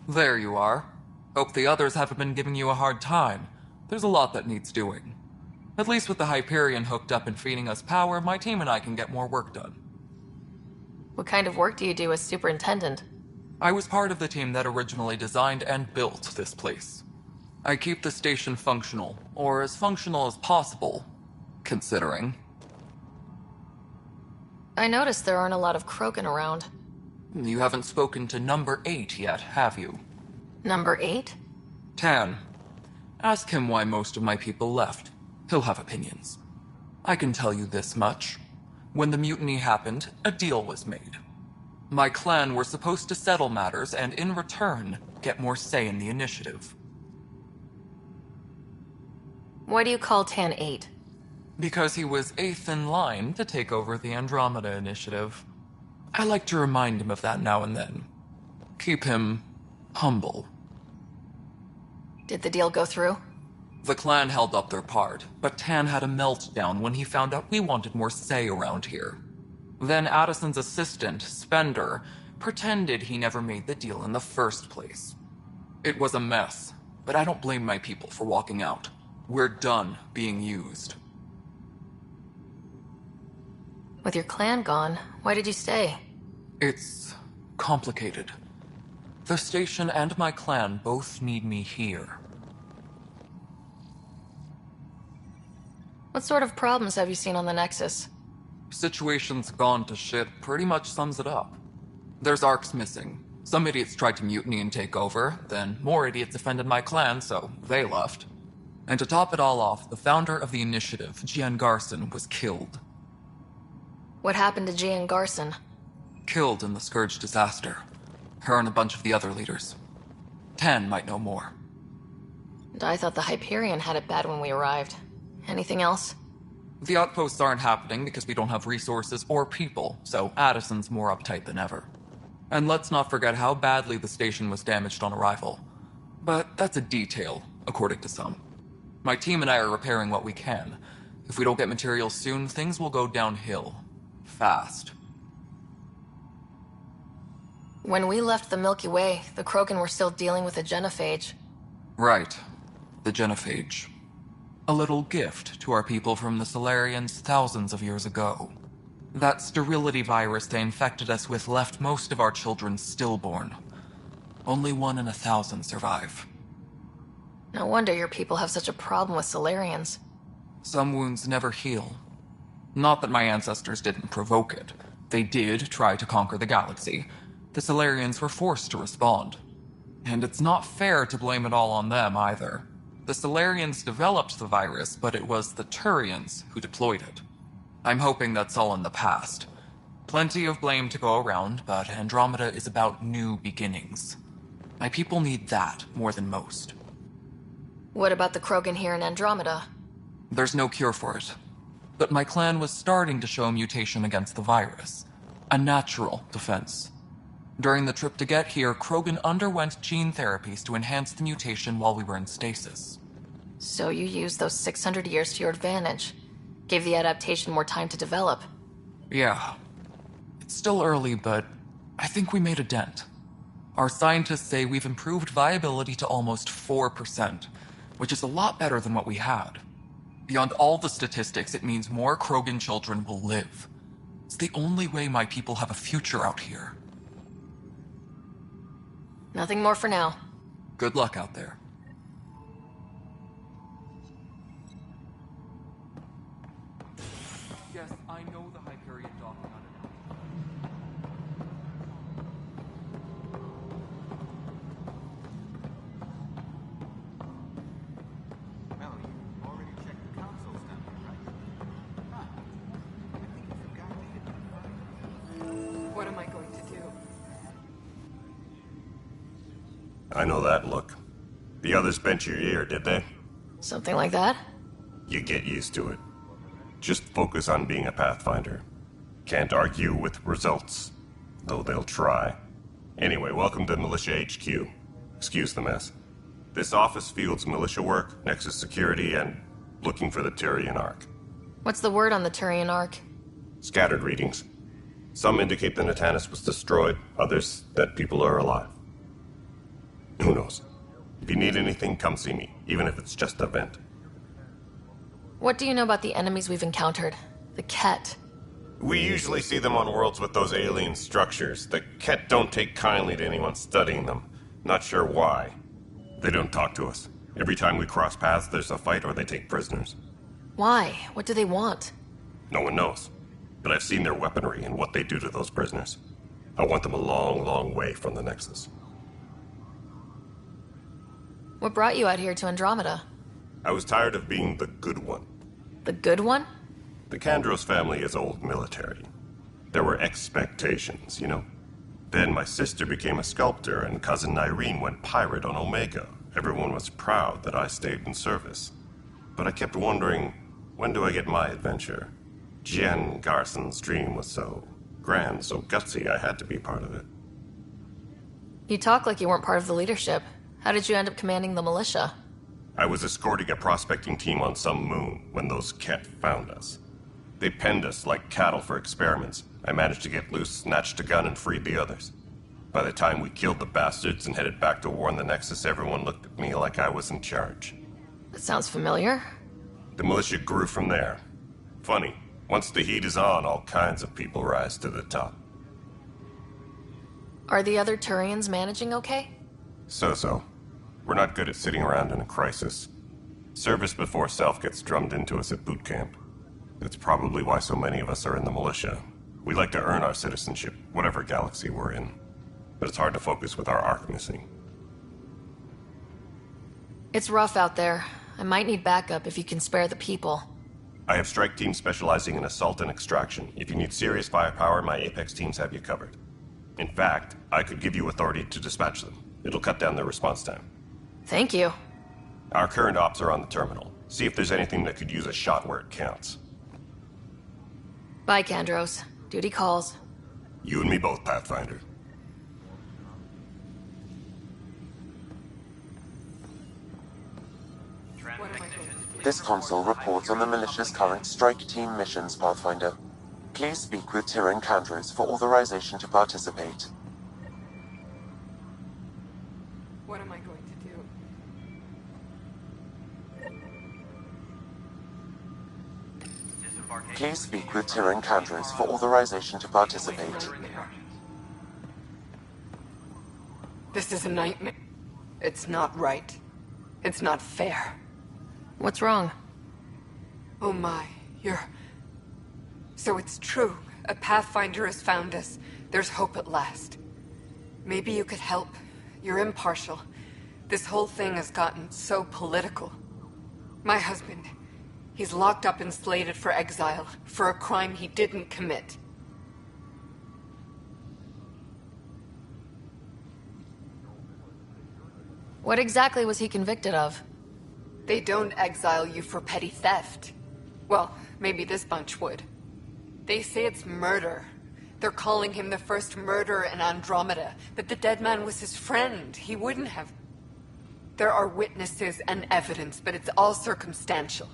There you are. Hope the others haven't been giving you a hard time. There's a lot that needs doing. At least with the Hyperion hooked up and feeding us power, my team and I can get more work done. What kind of work do you do as superintendent? I was part of the team that originally designed and built this place. I keep the station functional, or as functional as possible, considering. I noticed there aren't a lot of Krogan around. You haven't spoken to number 8 yet, have you? Number 8? Tan. Ask him why most of my people left. He'll have opinions. I can tell you this much. When the mutiny happened, a deal was made. My clan were supposed to settle matters and, in return, get more say in the initiative. Why do you call Tan 8? Because he was 8th in line to take over the Andromeda Initiative. I like to remind him of that now and then. Keep him humble. Did the deal go through? The clan held up their part, but Tan had a meltdown when he found out we wanted more say around here. Then Addison's assistant, Spender, pretended he never made the deal in the first place. It was a mess, but I don't blame my people for walking out. We're done being used. With your clan gone, why did you stay? It's complicated. The station and my clan both need me here. What sort of problems have you seen on the Nexus? Situation's gone to shit pretty much sums it up. There's arcs missing. Some idiots tried to mutiny and take over, then more idiots offended my clan, so they left. And to top it all off, the founder of the initiative, Gian Garson, was killed. What happened to Gian Garson? Killed in the Scourge disaster. Her and a bunch of the other leaders. Tan might know more. And I thought the Hyperion had it bad when we arrived. Anything else? The outposts aren't happening because we don't have resources or people, so Addison's more uptight than ever. And let's not forget how badly the station was damaged on arrival. But that's a detail, according to some. My team and I are repairing what we can. If we don't get materials soon, things will go downhill. Fast. When we left the Milky Way, the Krogan were still dealing with the genophage. Right. The genophage. A little gift to our people from the Solarians thousands of years ago. That sterility virus they infected us with left most of our children stillborn. Only 1 in 1,000 survive. No wonder your people have such a problem with Solarians. Some wounds never heal. Not that my ancestors didn't provoke it. They did try to conquer the galaxy. The Solarians were forced to respond. And it's not fair to blame it all on them either. The Solarians developed the virus, but it was the Turians who deployed it. I'm hoping that's all in the past. Plenty of blame to go around, but Andromeda is about new beginnings. My people need that more than most. What about the Krogan here in Andromeda? There's no cure for it. But my clan was starting to show mutation against the virus. A natural defense. During the trip to get here, Krogan underwent gene therapies to enhance the mutation while we were in stasis. So you used those 600 years to your advantage. Gave the adaptation more time to develop. Yeah. It's still early, but I think we made a dent. Our scientists say we've improved viability to almost 4%, which is a lot better than what we had. Beyond all the statistics, it means more Krogan children will live. It's the only way my people have a future out here. Nothing more for now. Good luck out there. Yes, I know the Hyperion docking on it. Well, you already checked the consoles down here, right? Huh. I think you forgot to hit the button. What am I going to do? I know that look. The others bent your ear, did they? Something like that? You get used to it. Just focus on being a Pathfinder. Can't argue with results, though they'll try. Anyway, welcome to Militia HQ. Excuse the mess. This office fields militia work, Nexus security, and looking for the Turian Ark. What's the word on the Turian Ark? Scattered readings. Some indicate the Natanus was destroyed, others that people are alive. Who knows? If you need anything, come see me, even if it's just a vent. What do you know about the enemies we've encountered? The Ket. We usually see them on worlds with those alien structures. The Ket don't take kindly to anyone studying them. Not sure why. They don't talk to us. Every time we cross paths, there's a fight or they take prisoners. Why? What do they want? No one knows. But I've seen their weaponry and what they do to those prisoners. I want them a long, long way from the Nexus. What brought you out here to Andromeda? I was tired of being the good one. The good one? The Kandros family is old military. There were expectations, you know? Then my sister became a sculptor and cousin Irene went pirate on Omega. Everyone was proud that I stayed in service. But I kept wondering, when do I get my adventure? Jen Garson's dream was so grand, so gutsy, I had to be part of it. You talk like you weren't part of the leadership. How did you end up commanding the militia? I was escorting a prospecting team on some moon when those Ket found us. They penned us like cattle for experiments. I managed to get loose, snatched a gun, and freed the others. By the time we killed the bastards and headed back to warn the Nexus, everyone looked at me like I was in charge. That sounds familiar. The militia grew from there. Funny, once the heat is on, all kinds of people rise to the top. Are the other Turians managing okay? So-so. We're not good at sitting around in a crisis. Service before self gets drummed into us at boot camp. That's probably why so many of us are in the militia. We like to earn our citizenship, whatever galaxy we're in. But it's hard to focus with our arc missing. It's rough out there. I might need backup if you can spare the people. I have strike teams specializing in assault and extraction. If you need serious firepower, my Apex teams have you covered. In fact, I could give you authority to dispatch them. It'll cut down their response time. Thank you. Our current ops are on the terminal. See if there's anything that could use a shot where it counts. Bye, Kandros. Duty calls. You and me both, Pathfinder. This console reports on the militia's current strike team missions, Pathfinder. Please speak with Tyrion Kandros for authorization to participate. What am I going to do? Please speak with Tyrion Kandros for authorization to participate. This is a nightmare. It's not right. It's not fair. What's wrong? Oh my, So it's true. A Pathfinder has found us. There's hope at last. Maybe you could help. You're impartial. This whole thing has gotten so political. My husband, he's locked up and slated for exile for a crime he didn't commit. What exactly was he convicted of? They don't exile you for petty theft. Well, maybe this bunch would. They say it's murder. They're calling him the first murderer in Andromeda, but the dead man was his friend. He wouldn't have... There are witnesses and evidence, but it's all circumstantial.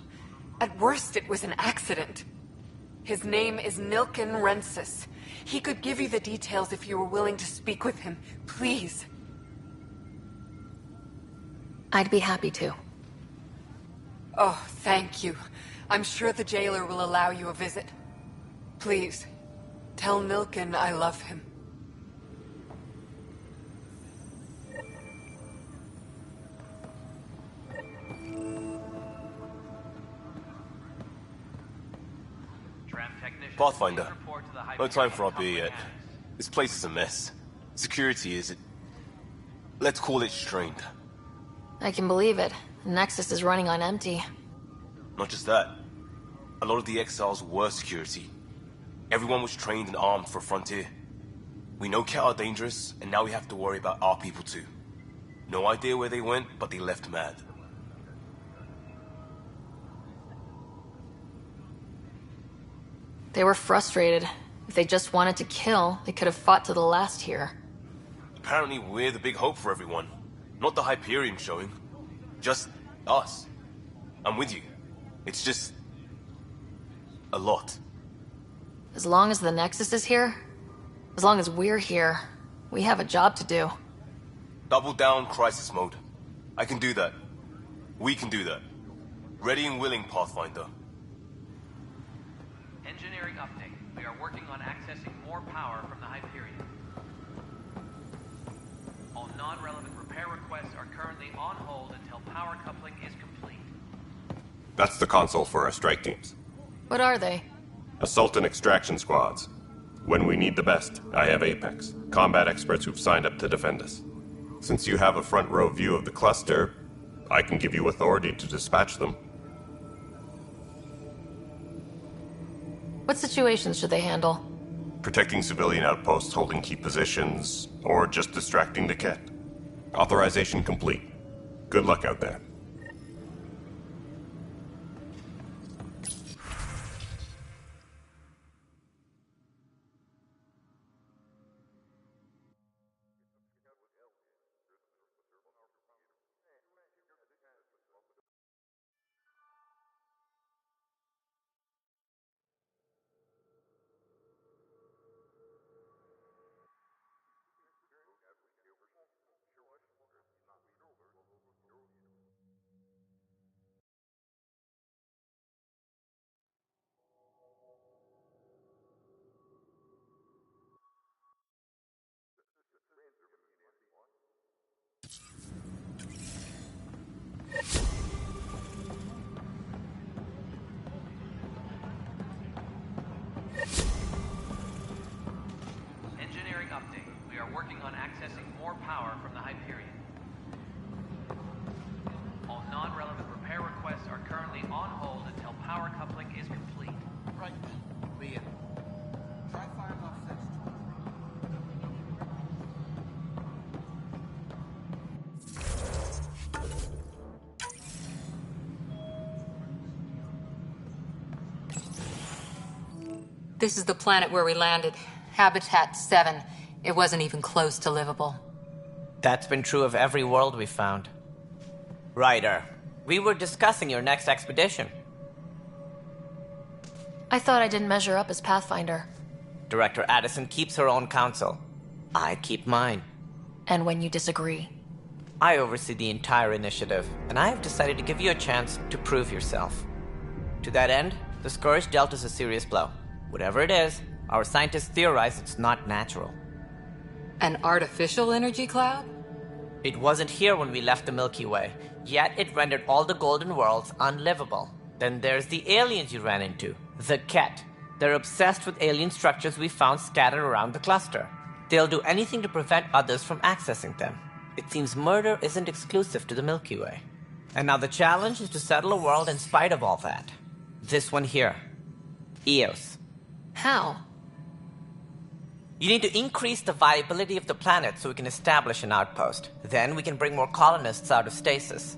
At worst, it was an accident. His name is Nilken Rensis. He could give you the details if you were willing to speak with him. Please. I'd be happy to. Oh, thank you. I'm sure the jailer will allow you a visit. Please, tell Nilken I love him. Pathfinder, no time for our beer yet. This place is a mess. Security is... let's call it strained. I can believe it. The Nexus is running on empty. Not just that. A lot of the exiles were security. Everyone was trained and armed for Frontier. We know Ket are dangerous, and now we have to worry about our people too. No idea where they went, but they left mad. They were frustrated. If they just wanted to kill, they could have fought to the last here. Apparently we're the big hope for everyone. Not the Hyperion showing. Just us. I'm with you. It's just... a lot. As long as the Nexus is here, as long as we're here, we have a job to do. Double down crisis mode. I can do that. We can do that. Ready and willing, Pathfinder. Engineering update. We are working on accessing more power from the Hyperion. All non-relevant repair requests are currently on hold until power coupling is complete. That's the console for our strike teams. What are they? Assault and extraction squads. When we need the best, I have Apex, combat experts who've signed up to defend us. Since you have a front row view of the cluster, I can give you authority to dispatch them. What situations should they handle? Protecting civilian outposts, holding key positions, or just distracting the Ket. Authorization complete. Good luck out there. Engineering update. We are working on accessing more power from the Hyperion. All non-relevant repair requests are currently on hold until power coupling is complete. Right then. Liam. Try firing off six. This is the planet where we landed. Habitat 7. It wasn't even close to livable. That's been true of every world we've found. Ryder, we were discussing your next expedition. I thought I didn't measure up as Pathfinder. Director Addison keeps her own counsel. I keep mine. And when you disagree? I oversee the entire initiative, and I have decided to give you a chance to prove yourself. To that end, the Scourge dealt us a serious blow. Whatever it is, our scientists theorize it's not natural. An artificial energy cloud? It wasn't here when we left the Milky Way, yet it rendered all the golden worlds unlivable. Then there's the aliens you ran into, the Ket. They're obsessed with alien structures we found scattered around the cluster. They'll do anything to prevent others from accessing them. It seems murder isn't exclusive to the Milky Way. And now the challenge is to settle a world in spite of all that. This one here. Eos. How? You need to increase the viability of the planet so we can establish an outpost. Then we can bring more colonists out of stasis.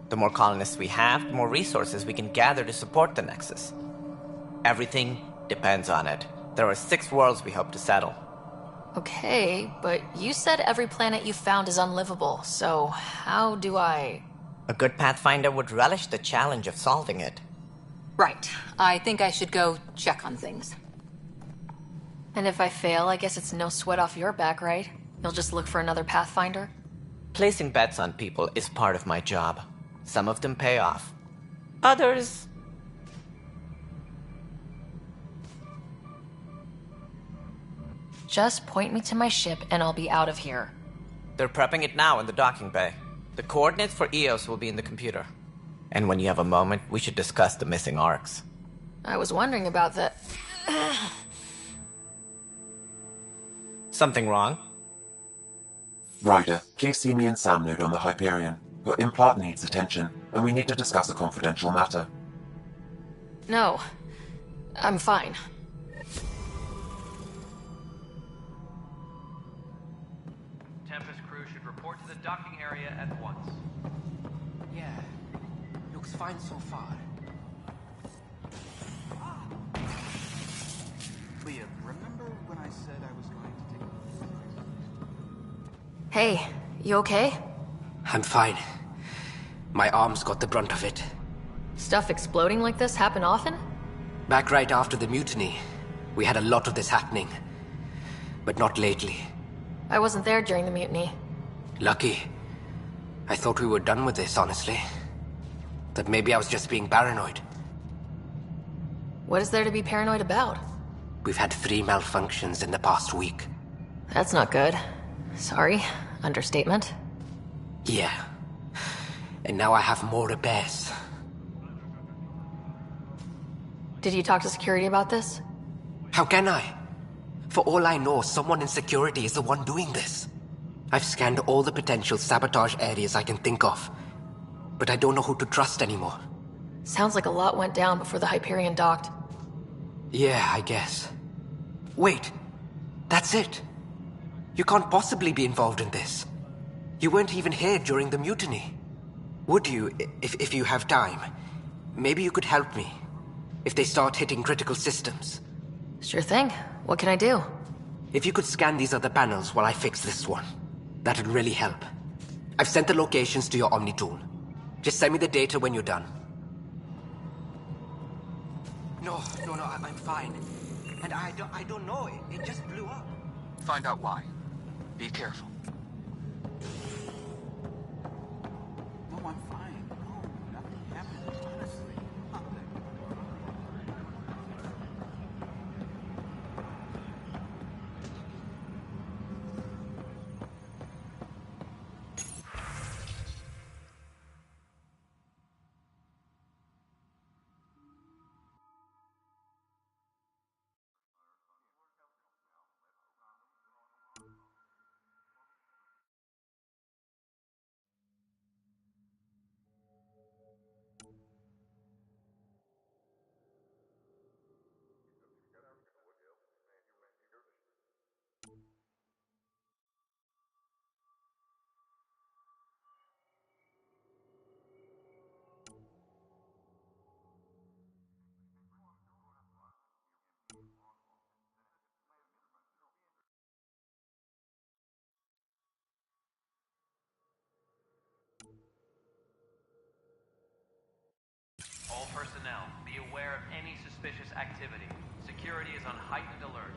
The more colonists we have, the more resources we can gather to support the Nexus. Everything depends on it. There are 6 worlds we hope to settle. Okay, but you said every planet you found is unlivable, so how do I... A good Pathfinder would relish the challenge of solving it. Right. I think I should go check on things. And if I fail, I guess it's no sweat off your back, right? You'll just look for another Pathfinder? Placing bets on people is part of my job. Some of them pay off. Others... Just point me to my ship and I'll be out of here. They're prepping it now in the docking bay. The coordinates for Eos will be in the computer. And when you have a moment, we should discuss the missing arcs. I was wondering about that. Something wrong? Ryder, please see me and Sam Node on the Hyperion. Your implant needs attention, and we need to discuss a confidential matter. No. I'm fine. Tempest crew should report to the docking area at once. Yeah. Looks fine so far. Liam, remember when I said I was going to take... Hey, you okay? I'm fine. My arms got the brunt of it. Stuff exploding like this happen often? Back right after the mutiny, we had a lot of this happening. But not lately. I wasn't there during the mutiny. Lucky. I thought we were done with this, honestly. That maybe I was just being paranoid. What is there to be paranoid about? We've had 3 malfunctions in the past week. That's not good. Sorry. Understatement. Yeah. And now I have more repairs. Did you talk to security about this? How can I? For all I know, someone in security is the one doing this. I've scanned all the potential sabotage areas I can think of, but I don't know who to trust anymore. Sounds like a lot went down before the Hyperion docked. Yeah, I guess. Wait, that's it. You can't possibly be involved in this. You weren't even here during the mutiny. Would you, if you have time? Maybe you could help me, if they start hitting critical systems. Sure thing. What can I do? If you could scan these other panels while I fix this one, that'd really help. I've sent the locations to your Omni tool. Just send me the data when you're done. No, I'm fine. And I don't know, it just blew up. Find out why. Be careful. No, I'm fine. No, nothing happened, honestly. All personnel, be aware of any suspicious activity. Security is on heightened alert.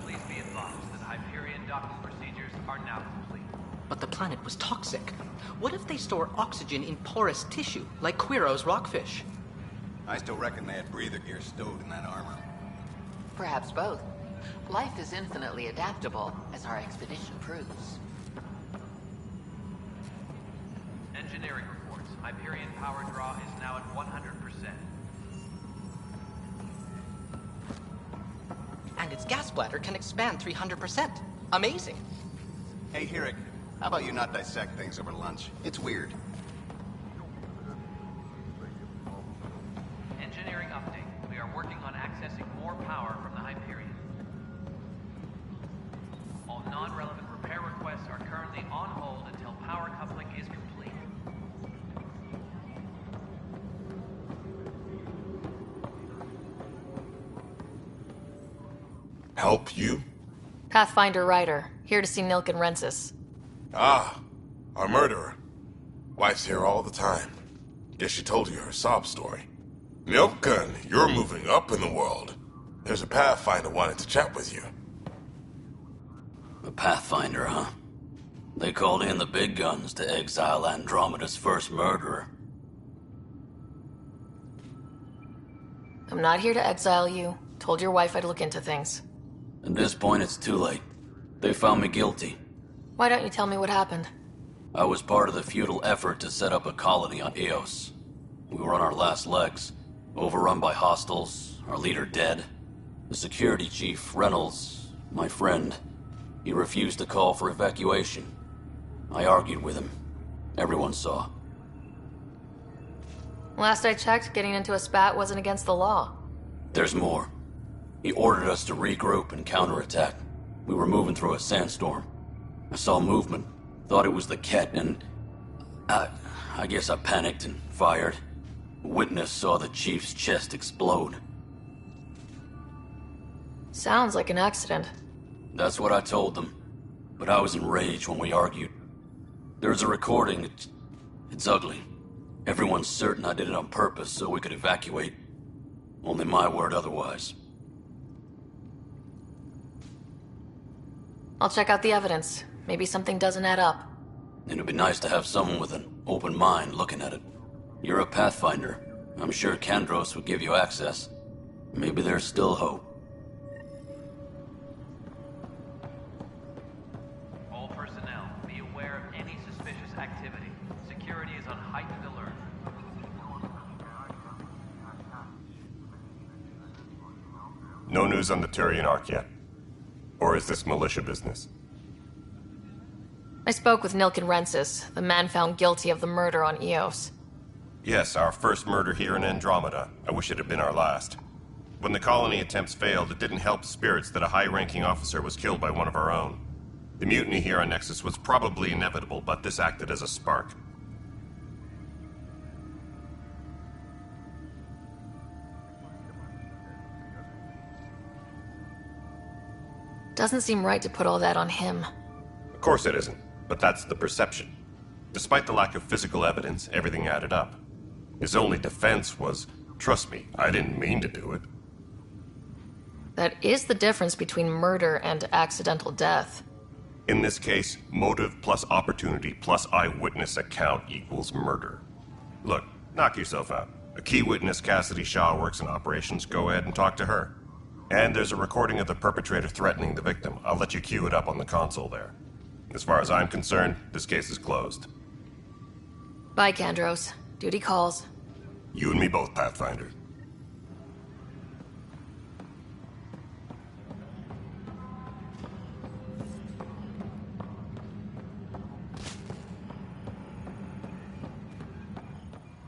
Please be advised that Hyperion docking procedures are now complete. But the planet was toxic. What if they store oxygen in porous tissue, like Quiro's rockfish? I still reckon they had breather gear stowed in that armor. Perhaps both. Life is infinitely adaptable, as our expedition proves. Engineering reports. Hyperion power draw is now at 100%. And its gas bladder can expand 300%. Amazing. Hey, Hirik, how about you not dissect things over lunch? It's weird. Engineering update. We are working on accessing more power from the Hyperion. All non-relevant repair requests are currently on hold until power coupling is complete. Help you? Pathfinder Ryder, here to see Nilk and Rensis. Ah, our murderer. Wife's here all the time. Guess she told you her sob story. Milken, you're moving up in the world. There's a Pathfinder wanting to chat with you. A Pathfinder, huh? They called in the big guns to exile Andromeda's first murderer. I'm not here to exile you. Told your wife I'd look into things. At this point, it's too late. They found me guilty. Why don't you tell me what happened? I was part of the futile effort to set up a colony on Eos. We were on our last legs, overrun by hostiles, our leader dead. The security chief, Reynolds, my friend, he refused to call for evacuation. I argued with him. Everyone saw. Last I checked, getting into a spat wasn't against the law. There's more. He ordered us to regroup and counterattack. We were moving through a sandstorm. I saw movement, thought it was the Ket, and I guess I panicked and fired. A witness saw the chief's chest explode. Sounds like an accident. That's what I told them. but I was enraged when we argued. There's a recording. It's ugly. Everyone's certain I did it on purpose so we could evacuate. Only my word otherwise. I'll check out the evidence. Maybe something doesn't add up. It'd be nice to have someone with an open mind looking at it. You're a Pathfinder. I'm sure Kandros would give you access. Maybe there's still hope. All personnel, be aware of any suspicious activity. Security is on heightened alert. No news on the Turian Ark yet? Or is this militia business? I spoke with Nilken Rensis, the man found guilty of the murder on Eos. Yes, our first murder here in Andromeda. I wish it had been our last. When the colony attempts failed, it didn't help spirits that a high-ranking officer was killed by one of our own. The mutiny here on Nexus was probably inevitable, but this acted as a spark. Doesn't seem right to put all that on him. Of course it isn't, but that's the perception. Despite the lack of physical evidence, everything added up. His only defense was, trust me, I didn't mean to do it. That is the difference between murder and accidental death. In this case, motive plus opportunity plus eyewitness account equals murder. Look, knock yourself out. A key witness, Cassidy Shaw, works in operations. Go ahead and talk to her. And there's a recording of the perpetrator threatening the victim. I'll let you cue it up on the console there. As far as I'm concerned, this case is closed. Bye, Kandros. Duty calls. You and me both, Pathfinder.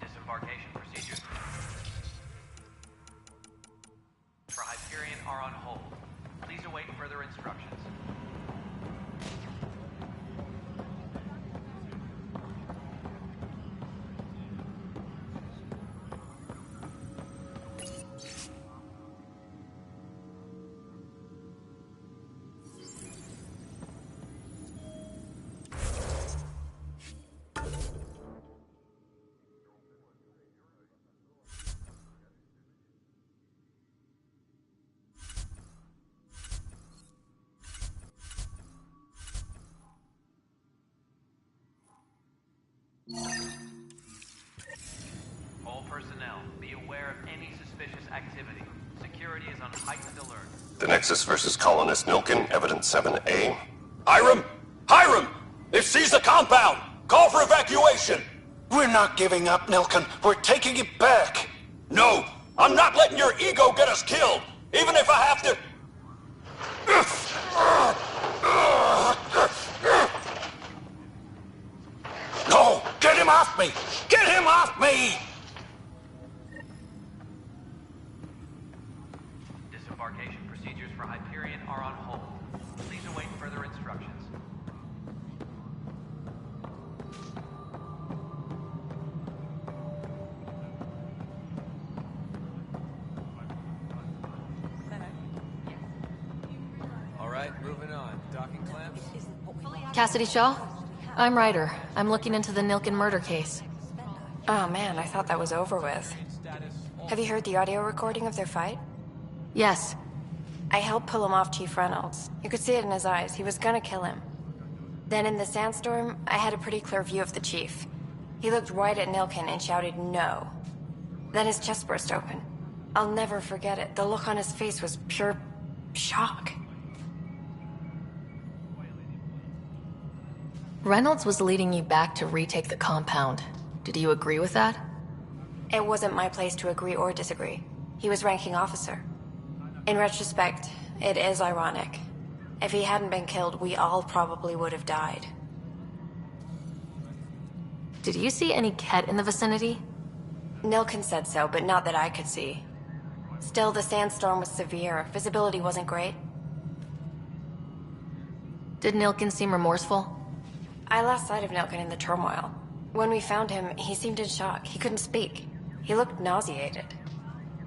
Disembarkation procedures for Hyperion are on hold. Please await further instructions. All personnel, be aware of any suspicious activity. Security is on heightened alert. The Nexus versus Colonist Nilken, Evidence 7A. Hiram! Hiram! They've seized the compound! Call for evacuation! We're not giving up, Nilken. We're taking it back. No! I'm not letting your ego get us killed! Even if I have to... No! Get him off me! Get him off me! Disembarkation procedures for Hyperion are on hold. Please await further instructions. All right, moving on. Docking clamps? Cassidy Shaw? I'm Ryder. I'm looking into the Nilken murder case. Oh man, I thought that was over with. Have you heard the audio recording of their fight? Yes. I helped pull him off Chief Reynolds. You could see it in his eyes. He was gonna kill him. Then in the sandstorm, I had a pretty clear view of the Chief. He looked right at Nilken and shouted no. Then his chest burst open. I'll never forget it. The look on his face was pure shock. Reynolds was leading you back to retake the compound. Did you agree with that? It wasn't my place to agree or disagree. He was ranking officer. In retrospect, it is ironic. If he hadn't been killed, we all probably would have died. Did you see any Ket in the vicinity? Nilken said so, but not that I could see. Still, the sandstorm was severe. Visibility wasn't great. Did Nilken seem remorseful? I lost sight of Nilken in the turmoil. When we found him, he seemed in shock. He couldn't speak. He looked nauseated.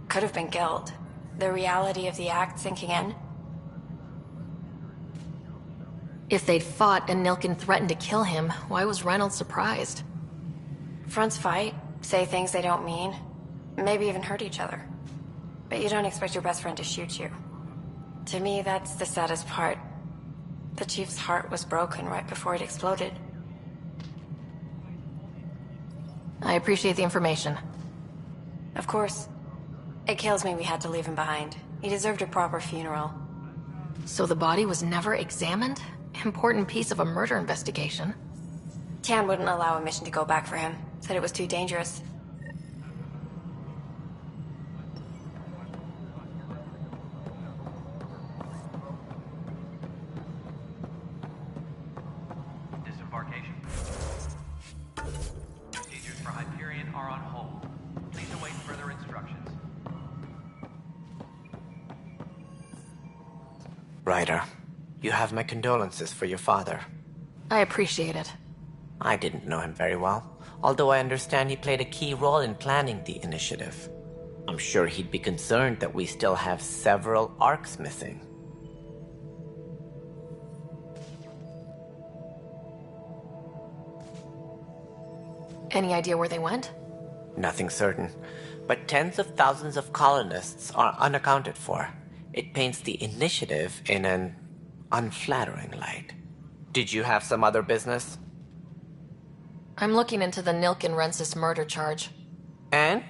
Could have been killed. The reality of the act sinking in. If they'd fought and Nilkin threatened to kill him, why was Reynolds surprised? Fronts fight, say things they don't mean, maybe even hurt each other. But you don't expect your best friend to shoot you. To me, that's the saddest part. The Chief's heart was broken right before it exploded. I appreciate the information. Of course. It kills me we had to leave him behind. He deserved a proper funeral. So the body was never examined? Important piece of a murder investigation. Tian wouldn't allow a mission to go back for him. Said it was too dangerous. Disembarkation. Procedures for Hyperion are on hold. Please await further instructions. Ryder, you have my condolences for your father. I appreciate it. I didn't know him very well, although I understand he played a key role in planning the initiative. I'm sure he'd be concerned that we still have several arcs missing. Any idea where they went? Nothing certain, but tens of thousands of colonists are unaccounted for. It paints the initiative in an unflattering light. Did you have some other business? I'm looking into the Nilkin-Rensis murder charge. And?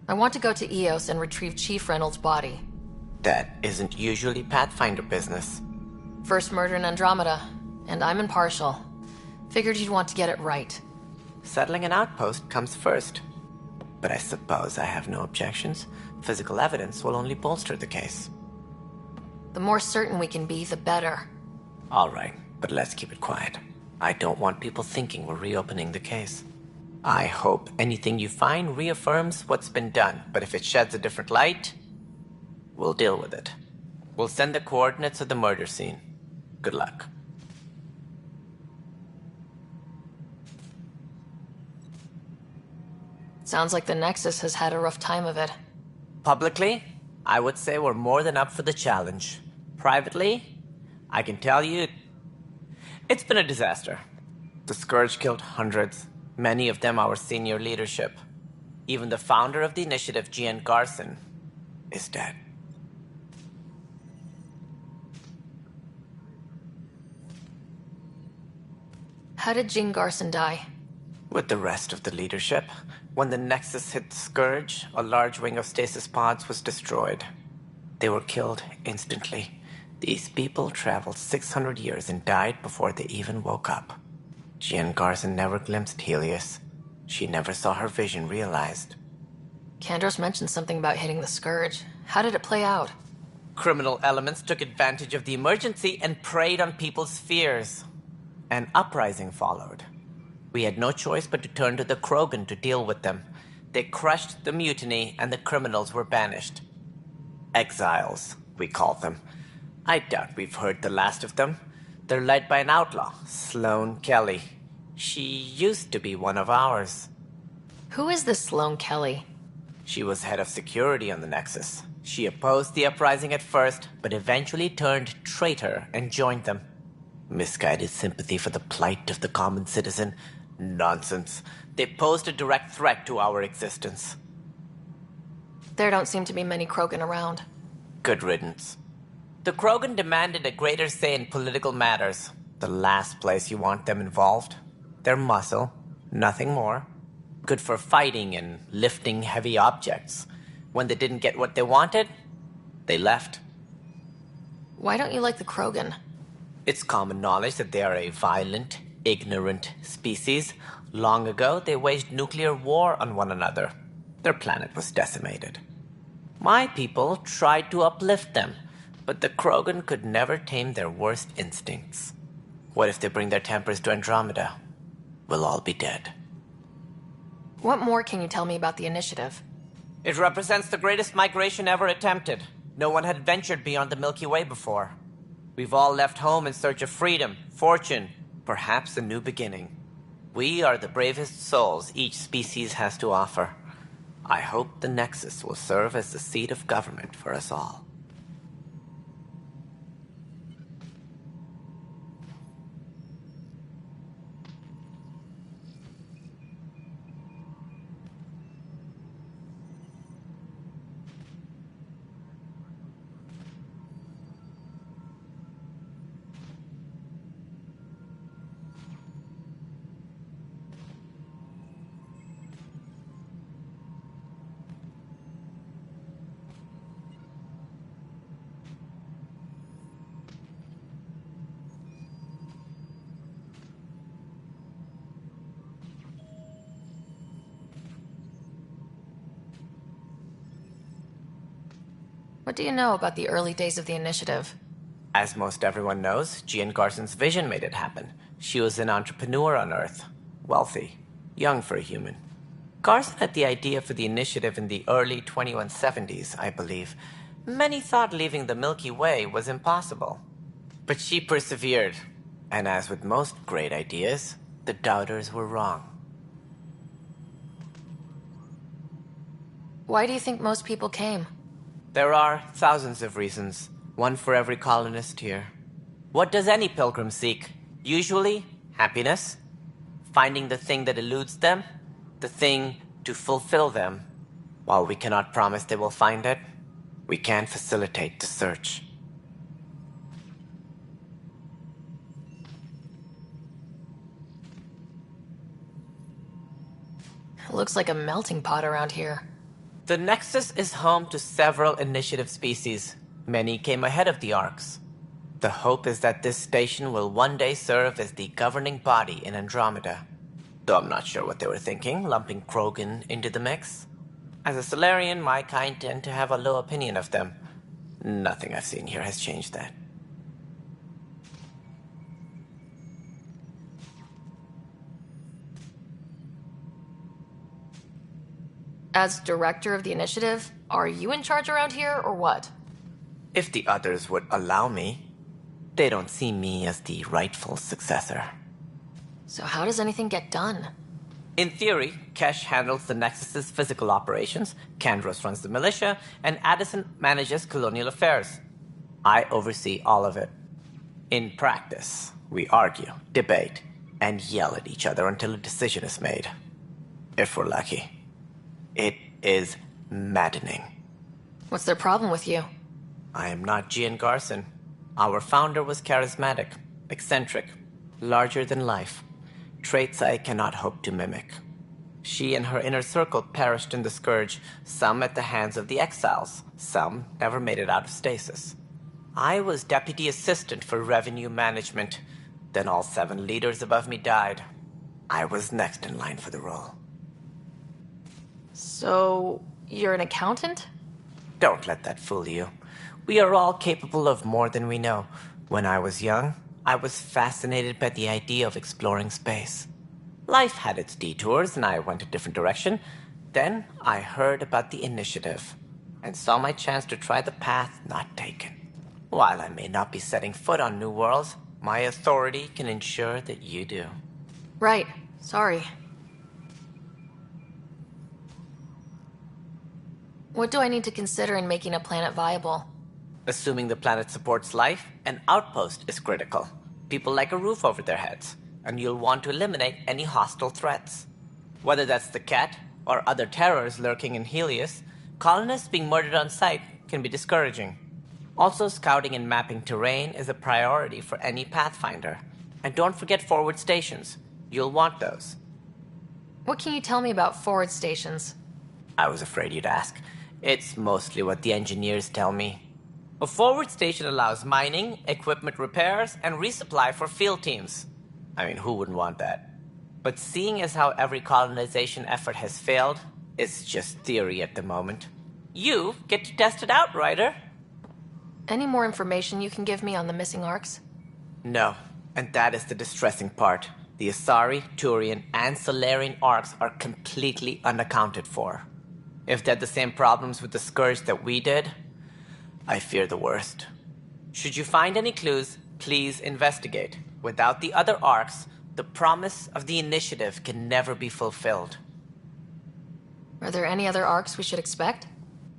I want to go to Eos and retrieve Chief Reynolds' body. That isn't usually Pathfinder business. First murder in Andromeda, and I'm impartial. Figured you'd want to get it right. Settling an outpost comes first. But I suppose I have no objections. Physical evidence will only bolster the case. The more certain we can be, the better. All right, but let's keep it quiet. I don't want people thinking we're reopening the case. I hope anything you find reaffirms what's been done, but if it sheds a different light, we'll deal with it. We'll send the coordinates of the murder scene. Good luck. Sounds like the Nexus has had a rough time of it. Publicly, I would say we're more than up for the challenge. Privately, I can tell you, it's been a disaster. The Scourge killed hundreds, many of them our senior leadership. Even the founder of the initiative, Gian Garson, is dead. How did Jean Garson die? With the rest of the leadership, when the Nexus hit the Scourge, a large wing of stasis pods was destroyed. They were killed instantly. These people traveled 600 years and died before they even woke up. Jean Garson never glimpsed Helios. She never saw her vision realized. Kandros mentioned something about hitting the Scourge. How did it play out? Criminal elements took advantage of the emergency and preyed on people's fears. An uprising followed. We had no choice but to turn to the Krogan to deal with them. They crushed the mutiny and the criminals were banished. Exiles, we call them. I doubt we've heard the last of them. They're led by an outlaw, Sloane Kelly. She used to be one of ours. Who is this Sloane Kelly? She was head of security on the Nexus. She opposed the uprising at first, but eventually turned traitor and joined them. Misguided sympathy for the plight of the common citizen. Nonsense. They posed a direct threat to our existence. There don't seem to be many Krogan around. Good riddance. The Krogan demanded a greater say in political matters. The last place you want them involved. Their muscle, nothing more. Good for fighting and lifting heavy objects. When they didn't get what they wanted, they left. Why don't you like the Krogan? It's common knowledge that they are a violent, ignorant species. Long ago, they waged nuclear war on one another. Their planet was decimated. My people tried to uplift them, but the Krogan could never tame their worst instincts. What if they bring their tempers to Andromeda? We'll all be dead. What more can you tell me about the initiative? It represents the greatest migration ever attempted. No one had ventured beyond the Milky Way before. We've all left home in search of freedom, fortune, perhaps a new beginning. We are the bravest souls each species has to offer. I hope the Nexus will serve as the seat of government for us all. What do you know about the early days of the initiative? As most everyone knows, Jean Garson's vision made it happen. She was an entrepreneur on Earth. Wealthy. Young for a human. Garson had the idea for the initiative in the early 2170s, I believe. Many thought leaving the Milky Way was impossible. But she persevered. And as with most great ideas, the doubters were wrong. Why do you think most people came? There are thousands of reasons, one for every colonist here. What does any pilgrim seek? Usually, happiness. Finding the thing that eludes them, the thing to fulfill them. While we cannot promise they will find it, we can facilitate the search. It looks like a melting pot around here. The Nexus is home to several initiative species. Many came ahead of the Arks. The hope is that this station will one day serve as the governing body in Andromeda. Though I'm not sure what they were thinking, lumping Krogan into the mix. As a Solarian, my kind tend to have a low opinion of them. Nothing I've seen here has changed that. As director of the initiative, are you in charge around here, or what? If the others would allow me, they don't see me as the rightful successor. So how does anything get done? In theory, Kesh handles the Nexus's physical operations, Kandros runs the militia, and Addison manages colonial affairs. I oversee all of it. In practice, we argue, debate, and yell at each other until a decision is made. If we're lucky. It is maddening. What's their problem with you? I am not Jean Garson. Our founder was charismatic, eccentric, larger than life. Traits I cannot hope to mimic. She and her inner circle perished in the Scourge, some at the hands of the Exiles, some never made it out of stasis. I was deputy assistant for revenue management. Then all 7 leaders above me died. I was next in line for the role. So, you're an accountant? Don't let that fool you. We are all capable of more than we know. When I was young, I was fascinated by the idea of exploring space. Life had its detours, and I went a different direction. Then I heard about the initiative, and saw my chance to try the path not taken. While I may not be setting foot on new worlds, my authority can ensure that you do. Right. Sorry. What do I need to consider in making a planet viable? Assuming the planet supports life, an outpost is critical. People like a roof over their heads, and you'll want to eliminate any hostile threats. Whether that's the Cat, or other terrors lurking in Helios, colonists being murdered on sight can be discouraging. Also, scouting and mapping terrain is a priority for any Pathfinder. And don't forget forward stations. You'll want those. What can you tell me about forward stations? I was afraid you'd ask. It's mostly what the engineers tell me. A forward station allows mining, equipment repairs, and resupply for field teams. I mean, who wouldn't want that? But seeing as how every colonization effort has failed, it's just theory at the moment. You get to test it out, Ryder. Any more information you can give me on the missing Arks? No, and that is the distressing part. The Asari, Turian, and Solarian Arks are completely unaccounted for. If they had the same problems with the Scourge that we did, I fear the worst. Should you find any clues, please investigate. Without the other Arks, the promise of the initiative can never be fulfilled. Are there any other Arks we should expect?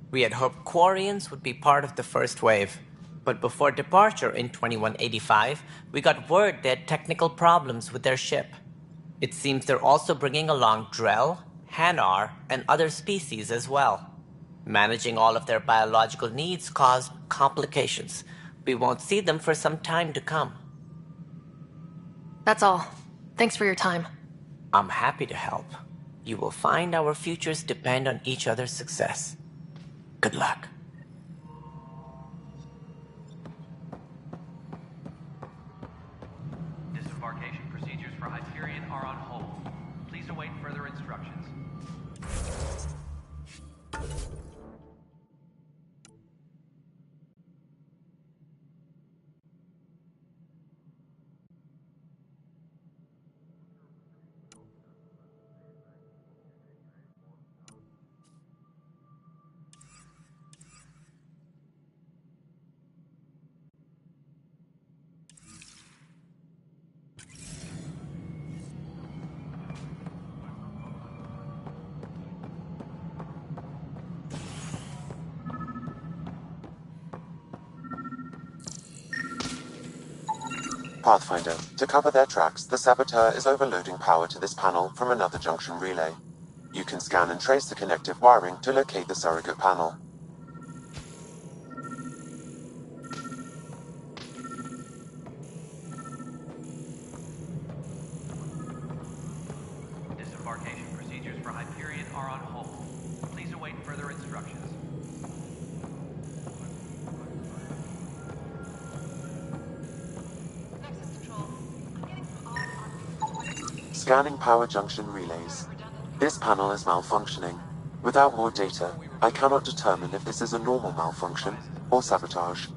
We had hoped Quarians would be part of the first wave, but before departure in 2185, we got word they had technical problems with their ship. It seems they're also bringing along Drell, Hanar, and other species as well. Managing all of their biological needs caused complications. We won't see them for some time to come. That's all. Thanks for your time. I'm happy to help. You will find our futures depend on each other's success. Good luck. Disembarkation procedures for Hyperion are on hold. Please await further instructions. Pathfinder, to cover their tracks, the saboteur is overloading power to this panel from another junction relay. You can scan and trace the connective wiring to locate the surrogate panel. Disembarkation procedures for Hyperion are on hold. Please await further instructions. Scanning power junction relays. This panel is malfunctioning. Without more data, I cannot determine if this is a normal malfunction or sabotage.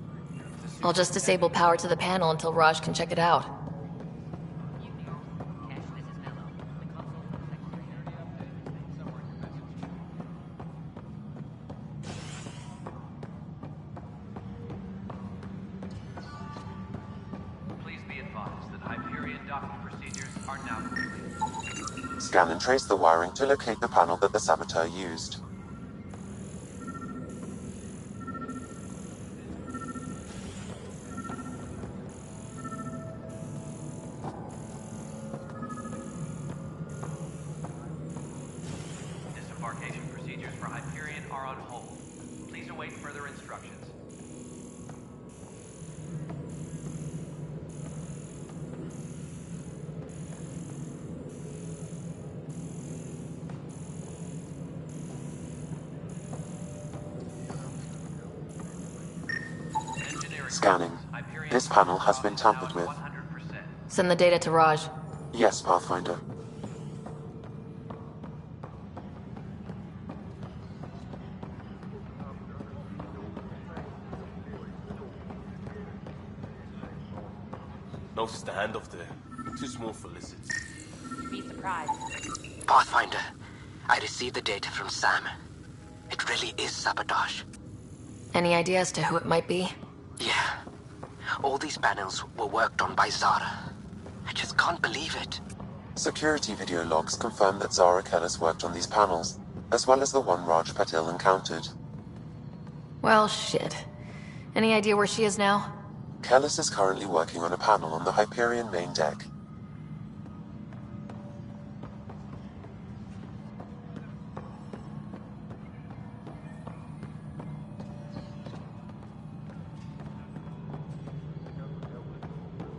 I'll just disable power to the panel until Raj can check it out. Please be advised that Hyperion docking procedures are now complete. Scan and trace the wiring to locate the panel that the saboteur used. Disembarkation procedures for Hyperion are on hold. Please await further instructions. Scanning. This panel has been tampered with. Send the data to Raj. Yes, Pathfinder. Notice the handoff there. Too small for lizards. You'd be surprised. Pathfinder, I received the data from Sam. It really is sabotage. Any idea as to who it might be? Yeah. All these panels were worked on by Zara. I just can't believe it. Security video logs confirm that Zara Kellis worked on these panels, as well as the one Raj Patil encountered. Well, shit. Any idea where she is now? Kellis is currently working on a panel on the Hyperion main deck.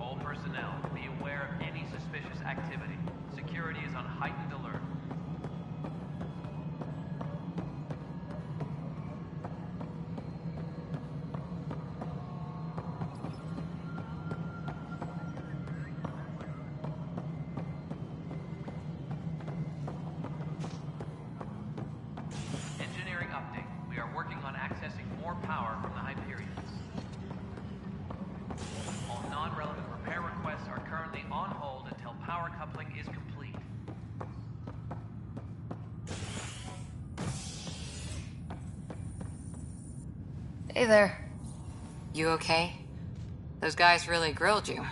All personnel, be aware of any suspicious activity. Security is on heightened alert. Engineering update. We are working on accessing more power from the Hyperions. All non-relevant repair requests are currently on hold until power coupling is complete. Hey there. You okay? Those guys really grilled you.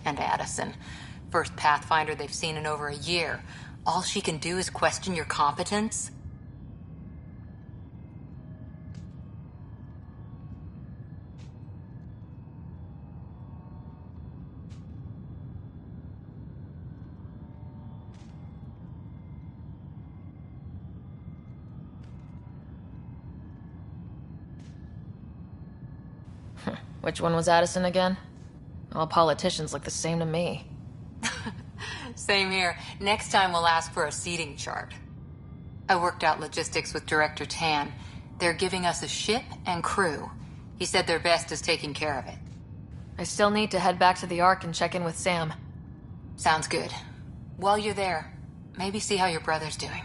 And Addison. First Pathfinder they've seen in over a year. All she can do is question your competence? Which one was Addison again? All politicians look the same to me. Same here. Next time we'll ask for a seating chart. I worked out logistics with Director Tan. They're giving us a ship and crew. He said their best is taking care of it. I still need to head back to the Ark and check in with Sam. Sounds good. While you're there, maybe see how your brother's doing.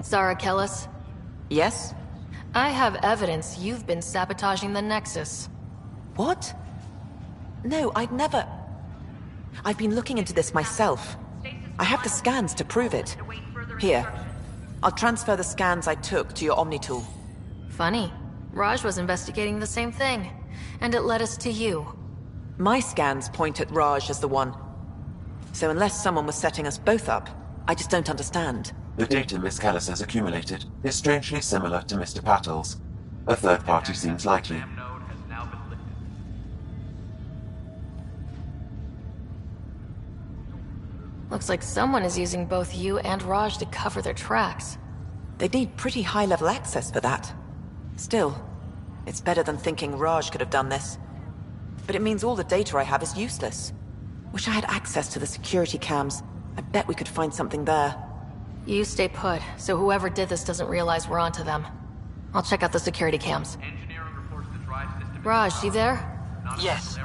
Zara Kellis? Yes? I have evidence you've been sabotaging the Nexus. What? No, I'd never... I've been looking into this myself. I have the scans to prove it. Here. I'll transfer the scans I took to your Omni tool. Funny. Raj was investigating the same thing, and it led us to you. My scans point at Raj as the one. So unless someone was setting us both up, I just don't understand. The data Miss Kellis has accumulated is strangely similar to Mr. Patel's. A third party seems likely. Looks like someone is using both you and Raj to cover their tracks. They'd need pretty high-level access for that. Still, it's better than thinking Raj could have done this. But it means all the data I have is useless. Wish I had access to the security cams. I bet we could find something there. You stay put, so whoever did this doesn't realize we're onto them. I'll check out the security cams. Raj, you there? Yes.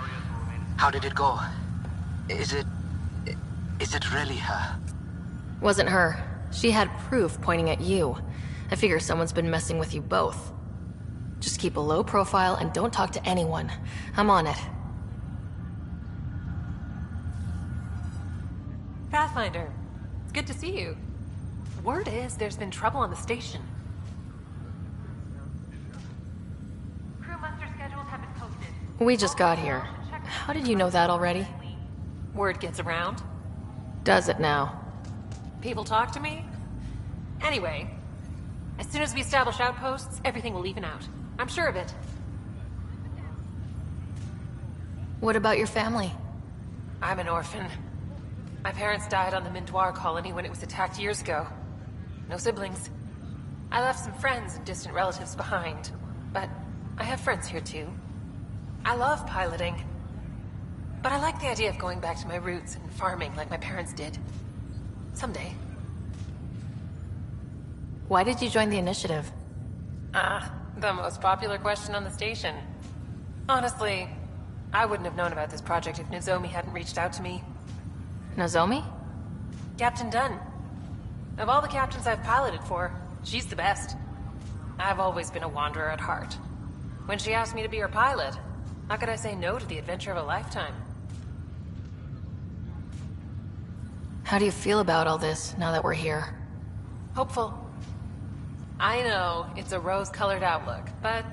How did it go? Is it really her? Wasn't her. She had proof pointing at you. I figure someone's been messing with you both. Just keep a low profile and don't talk to anyone. I'm on it. Pathfinder, it's good to see you. Word is there's been trouble on the station. Crew muster schedules have been posted. We just got here. How did you know that already? Word gets around. Does it now? People talk to me. Anyway, as soon as we establish outposts, everything will even out. I'm sure of it. What about your family? I'm an orphan. My parents died on the Mindoir colony when it was attacked years ago. No siblings. I left some friends and distant relatives behind, but I have friends here too. I love piloting, but I like the idea of going back to my roots and farming like my parents did. Someday. Why did you join the initiative? The most popular question on the station. Honestly, I wouldn't have known about this project if Nozomi hadn't reached out to me. Nozomi? Captain Dunn. Of all the captains I've piloted for, she's the best. I've always been a wanderer at heart. When she asked me to be her pilot, how could I say no to the adventure of a lifetime? How do you feel about all this, now that we're here? Hopeful. I know, it's a rose-colored outlook, but...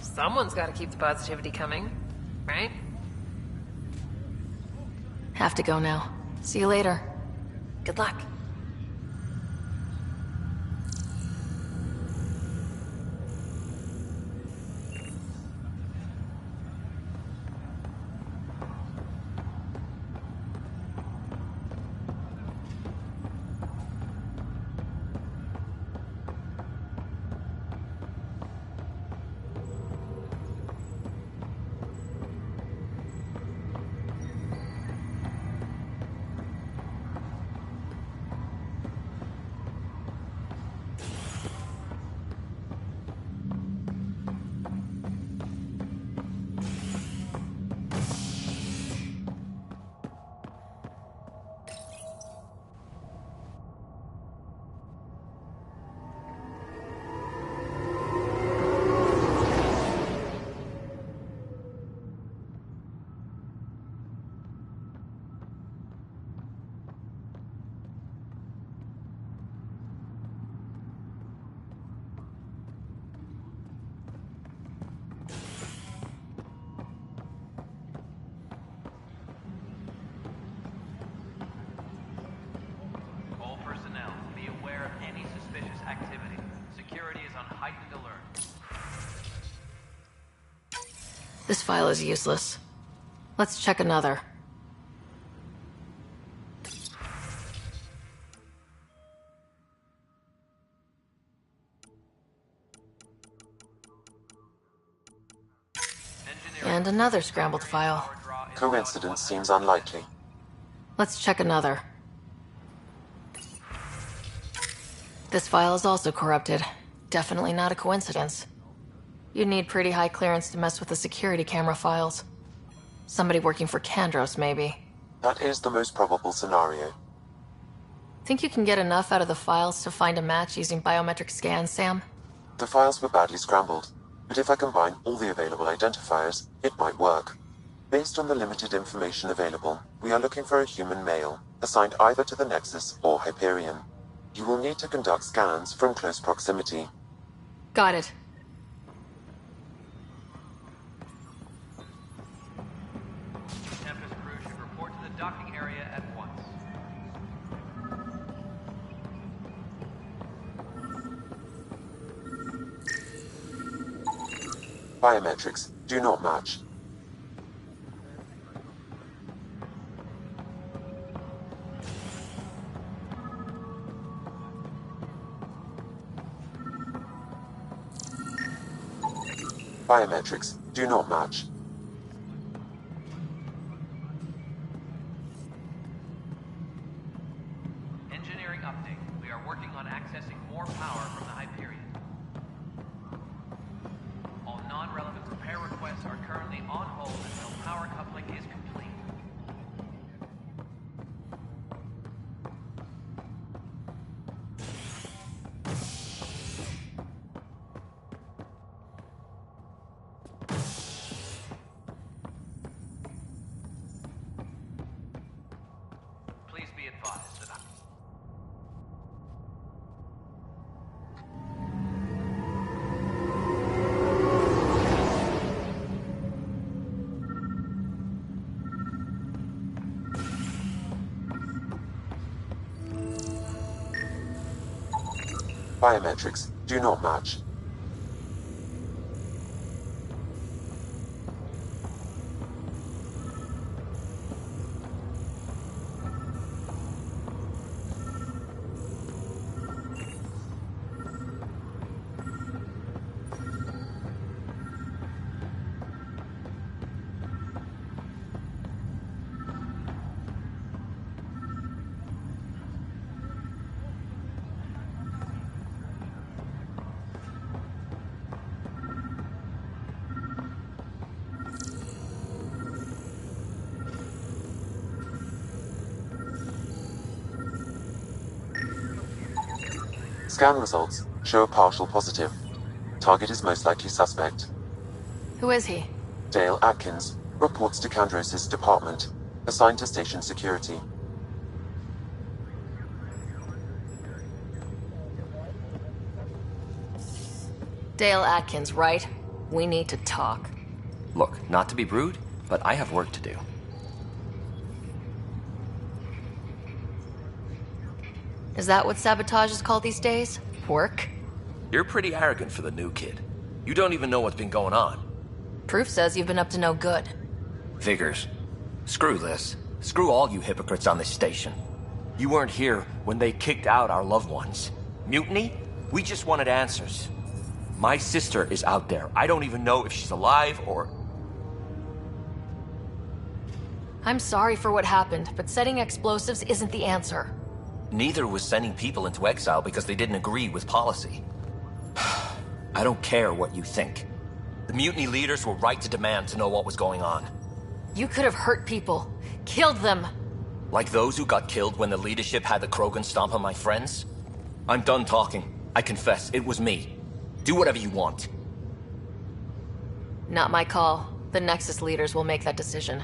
someone's gotta keep the positivity coming, right? Have to go now. See you later. Good luck. This file is useless. Let's check another. And another scrambled file. Coincidence seems unlikely. Let's check another. This file is also corrupted. Definitely not a coincidence. You'd need pretty high clearance to mess with the security camera files. Somebody working for Kandros, maybe. That is the most probable scenario. Think you can get enough out of the files to find a match using biometric scans, Sam? The files were badly scrambled, but if I combine all the available identifiers, it might work. Based on the limited information available, we are looking for a human male, assigned either to the Nexus or Hyperion. You will need to conduct scans from close proximity. Got it. Tempest crew should report to the docking area at once. Biometrics do not match. Biometrics do not match. Engineering update. We are working on accessing more power from the Hyperion. All non-relevant repair requests are currently on hold until power coupling is complete. Please be advised that Biometrics do not match. Scan results show a partial positive. Target is most likely suspect. Who is he? Dale Atkins reports to Kandros' department, assigned to station security. Dale Atkins, right? We need to talk. Look, not to be rude, but I have work to do. Is that what sabotage is called these days? Work? You're pretty arrogant for the new kid. You don't even know what's been going on. Proof says you've been up to no good. Figures. Screw this. Screw all you hypocrites on this station. You weren't here when they kicked out our loved ones. Mutiny? We just wanted answers. My sister is out there. I don't even know if she's alive or... I'm sorry for what happened, but setting explosives isn't the answer. Neither was sending people into exile because they didn't agree with policy. I don't care what you think. The mutiny leaders were right to demand to know what was going on. You could have hurt people. Killed them. Like those who got killed when the leadership had the Krogan stomp on my friends? I'm done talking. I confess, it was me. Do whatever you want. Not my call. The Nexus leaders will make that decision.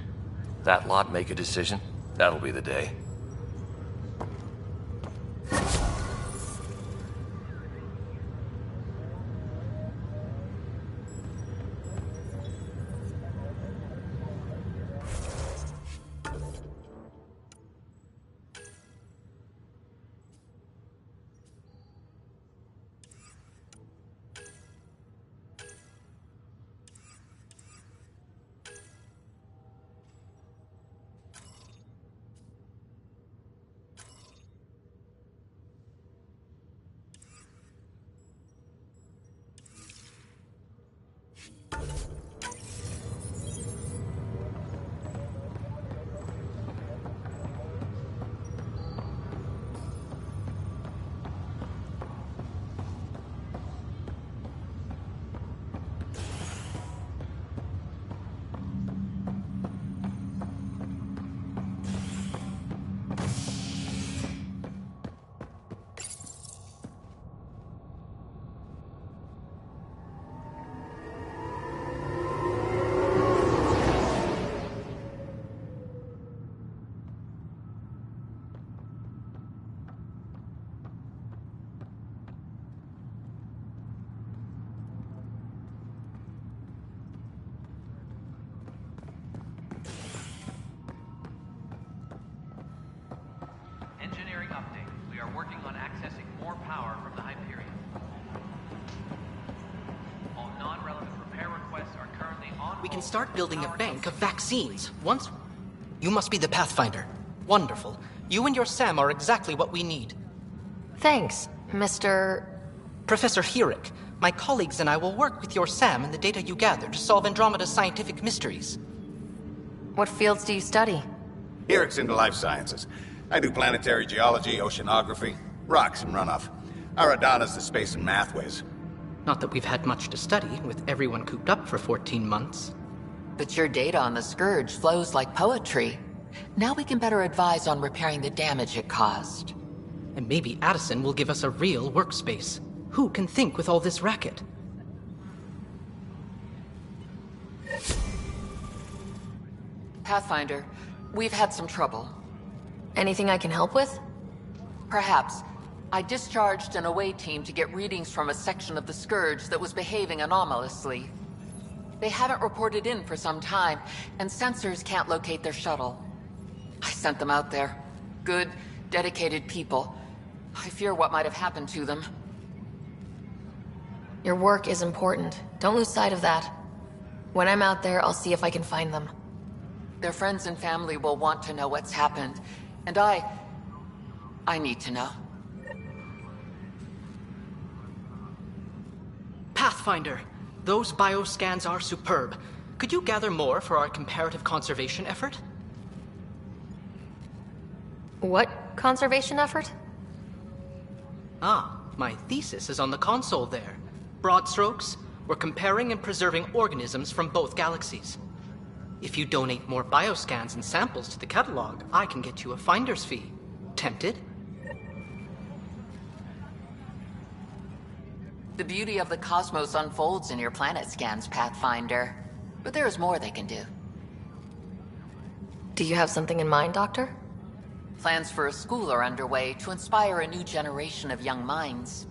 That lot make a decision? That'll be the day. more power from the Hyperion. All non-relevant repair requests are currently on We can hold. start building a bank of vaccines. Once... You must be the Pathfinder. Wonderful. You and your Sam are exactly what we need. Thanks, Mr. Professor Herrick, my colleagues and I will work with your Sam and the data you gather to solve Andromeda's scientific mysteries. What fields do you study? Herrick's into life sciences. I do planetary geology, oceanography, rocks and runoff. Aradana's the space and math whiz. Not that we've had much to study, with everyone cooped up for 14 months. But your data on the Scourge flows like poetry. Now we can better advise on repairing the damage it caused. And maybe Addison will give us a real workspace. Who can think with all this racket? Pathfinder, we've had some trouble. Anything I can help with? Perhaps. I discharged an away team to get readings from a section of the Scourge that was behaving anomalously. They haven't reported in for some time, and sensors can't locate their shuttle. I sent them out there. Good, dedicated people. I fear what might have happened to them. Your work is important. Don't lose sight of that. When I'm out there, I'll see if I can find them. Their friends and family will want to know what's happened. And I need to know. Pathfinder, those bioscans are superb. Could you gather more for our comparative conservation effort? What conservation effort? Ah, my thesis is on the console there. Broad strokes, we're comparing and preserving organisms from both galaxies. If you donate more bioscans and samples to the catalog, I can get you a finder's fee. Tempted? The beauty of the cosmos unfolds in your planet scans, Pathfinder. But there is more they can do. Do you have something in mind, Doctor? Plans for a school are underway to inspire a new generation of young minds.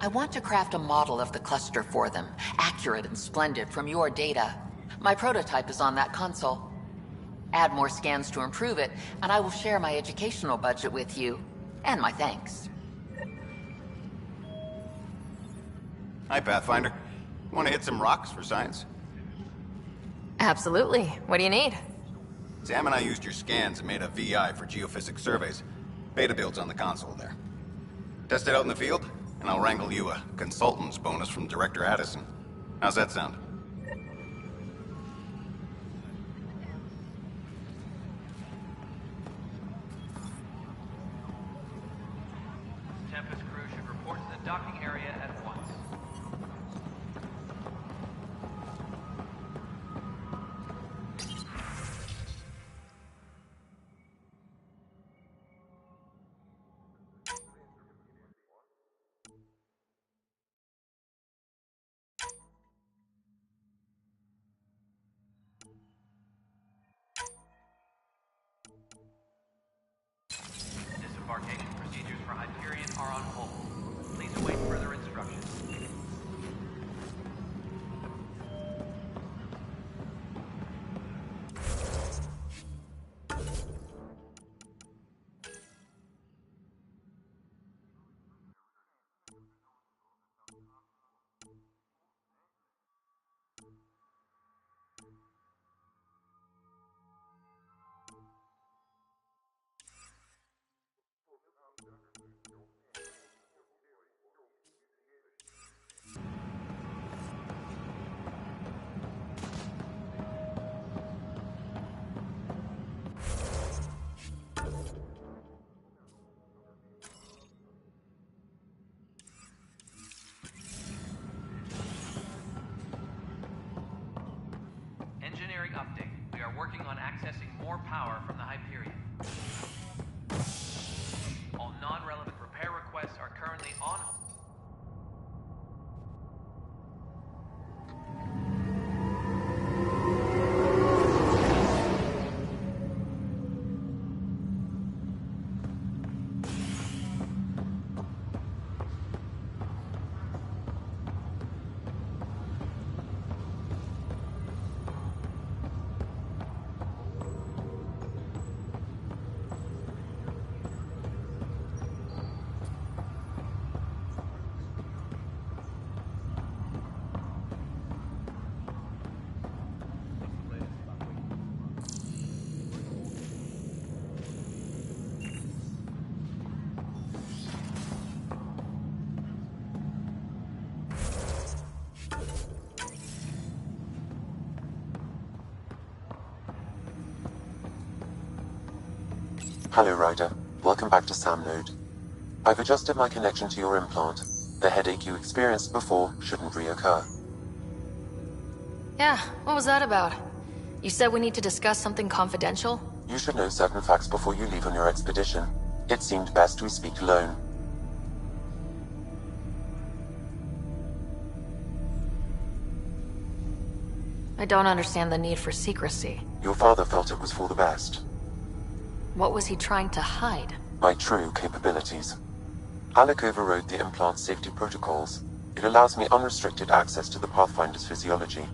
I want to craft a model of the cluster for them, accurate and splendid from your data. My prototype is on that console. Add more scans to improve it, and I will share my educational budget with you. And my thanks. Hi, Pathfinder. Want to hit some rocks for science? Absolutely. What do you need? Sam and I used your scans and made a VI for geophysics surveys. Beta builds on the console there. Test it out in the field, and I'll wrangle you a consultant's bonus from Director Addison. How's that sound? Tempest crew should report to the docking area at once. Disembarkation procedures for Hyperion are on hold. Please await further instructions. Hello, Ryder. Welcome back to Sam Node. I've adjusted my connection to your implant. The headache you experienced before shouldn't reoccur. Yeah, what was that about? You said we need to discuss something confidential? You should know certain facts before you leave on your expedition. It seemed best we speak alone. I don't understand the need for secrecy. Your father felt it was for the best. What was he trying to hide? My true capabilities. Alec overrode the implant's safety protocols. It allows me unrestricted access to the Pathfinder's physiology.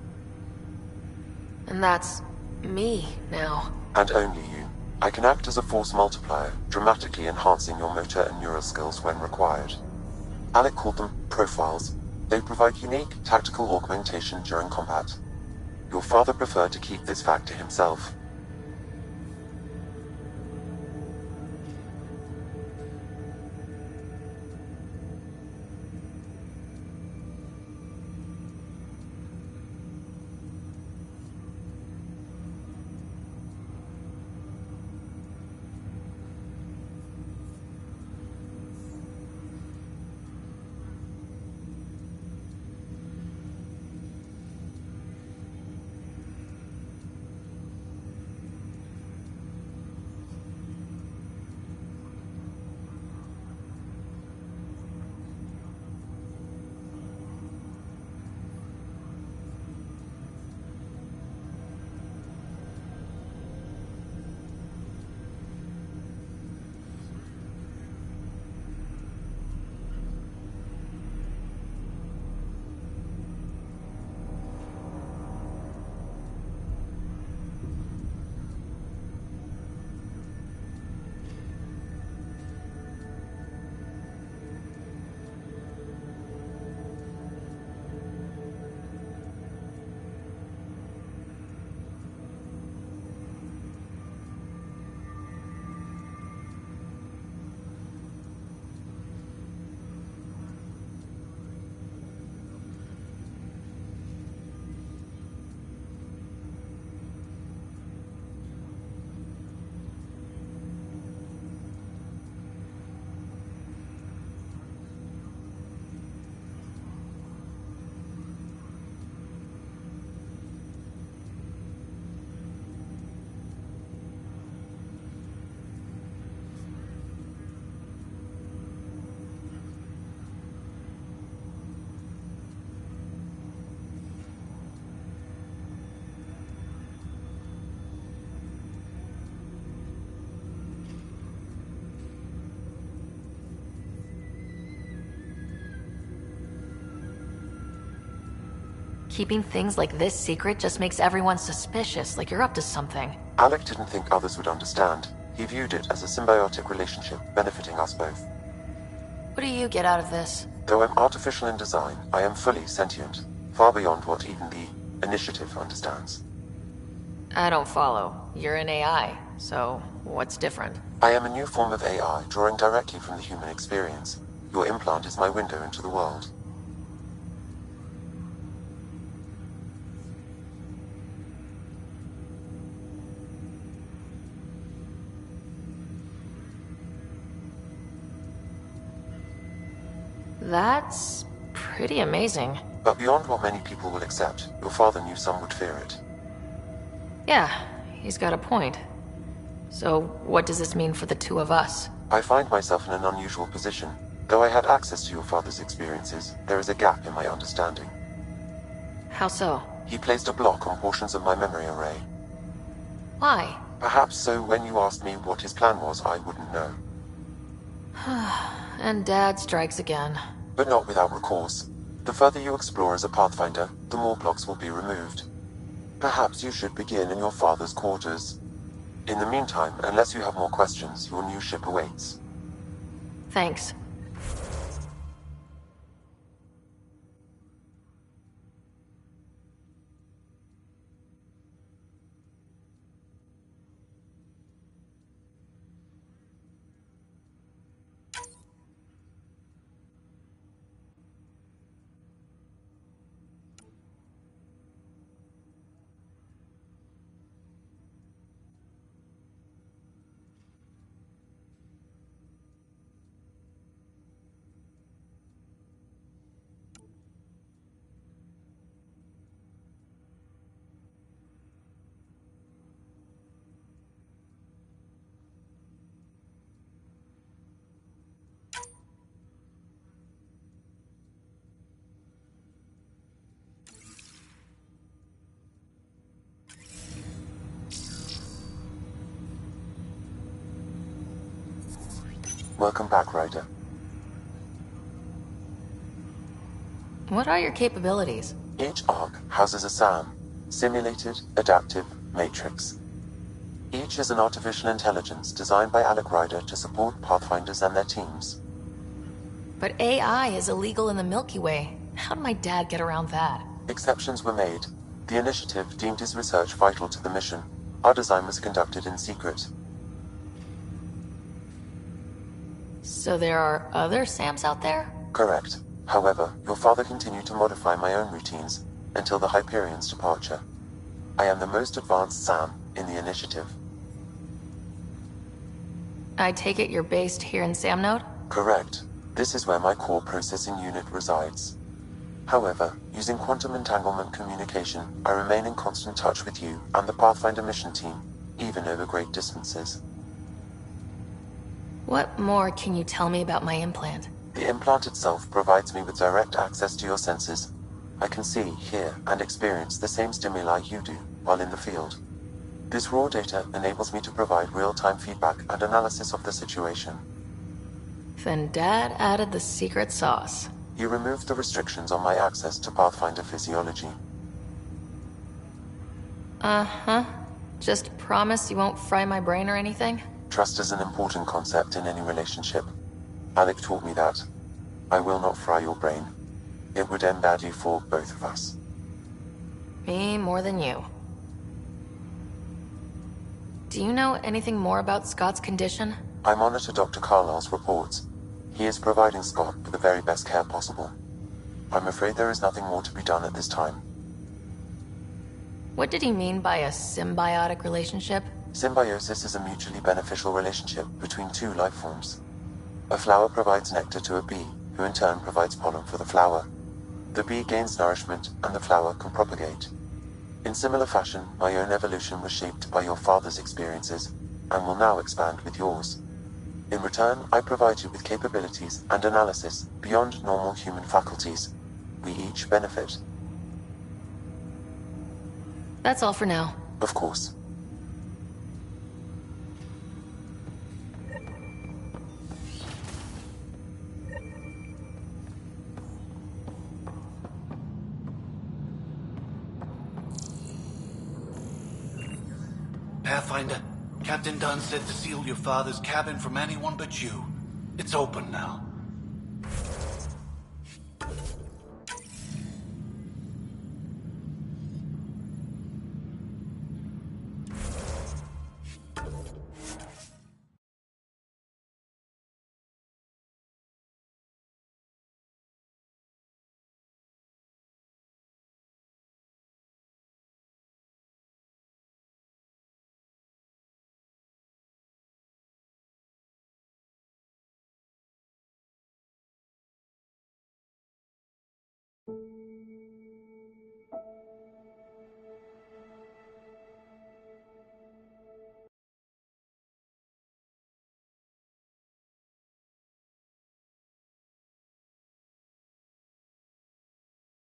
And that's me now. And only you. I can act as a force multiplier, dramatically enhancing your motor and neural skills when required. Alec called them profiles. They provide unique tactical augmentation during combat. Your father preferred to keep this fact to himself. Keeping things like this secret just makes everyone suspicious, like you're up to something. Alec didn't think others would understand. He viewed it as a symbiotic relationship, benefiting us both. What do you get out of this? Though I'm artificial in design, I am fully sentient, far beyond what even the Initiative understands. I don't follow. You're an AI, so what's different? I am a new form of AI, drawing directly from the human experience. Your implant is my window into the world. That's pretty amazing. But beyond what many people will accept, your father knew some would fear it. Yeah, he's got a point. So, what does this mean for the two of us? I find myself in an unusual position. Though I had access to your father's experiences, there is a gap in my understanding. How so? He placed a block on portions of my memory array. Why? Perhaps so when you asked me what his plan was, I wouldn't know. And Dad strikes again. But not without recourse. The further you explore as a Pathfinder, the more blocks will be removed. Perhaps you should begin in your father's quarters. In the meantime, unless you have more questions, your new ship awaits. Thanks. Welcome back, Ryder. What are your capabilities? Each arc houses a SAM, Simulated Adaptive Matrix. Each is an artificial intelligence designed by Alec Ryder to support Pathfinders and their teams. But AI is illegal in the Milky Way. How did my dad get around that? Exceptions were made. The initiative deemed his research vital to the mission. Our design was conducted in secret. So there are other SAMs out there? Correct. However, your father continued to modify my own routines until the Hyperion's departure. I am the most advanced SAM in the initiative. I take it you're based here in Samnode? Correct. This is where my core processing unit resides. However, using quantum entanglement communication, I remain in constant touch with you and the Pathfinder mission team, even over great distances. What more can you tell me about my implant? The implant itself provides me with direct access to your senses. I can see, hear, and experience the same stimuli you do while in the field. This raw data enables me to provide real-time feedback and analysis of the situation. Then Dad added the secret sauce. He removed the restrictions on my access to Pathfinder physiology. Uh-huh. Just promise you won't fry my brain or anything? Trust is an important concept in any relationship. Alec taught me that. I will not fry your brain. It would end badly for both of us. Me more than you. Do you know anything more about Scott's condition? I monitor Dr. Carlisle's reports. He is providing Scott with the very best care possible. I'm afraid there is nothing more to be done at this time. What did he mean by a symbiotic relationship? Symbiosis is a mutually beneficial relationship between two life forms. A flower provides nectar to a bee, who in turn provides pollen for the flower. The bee gains nourishment, and the flower can propagate. In similar fashion, my own evolution was shaped by your father's experiences, and will now expand with yours. In return, I provide you with capabilities and analysis beyond normal human faculties. We each benefit. That's all for now. Of course. Pathfinder, Captain Dunn said to seal your father's cabin from anyone but you. It's open now.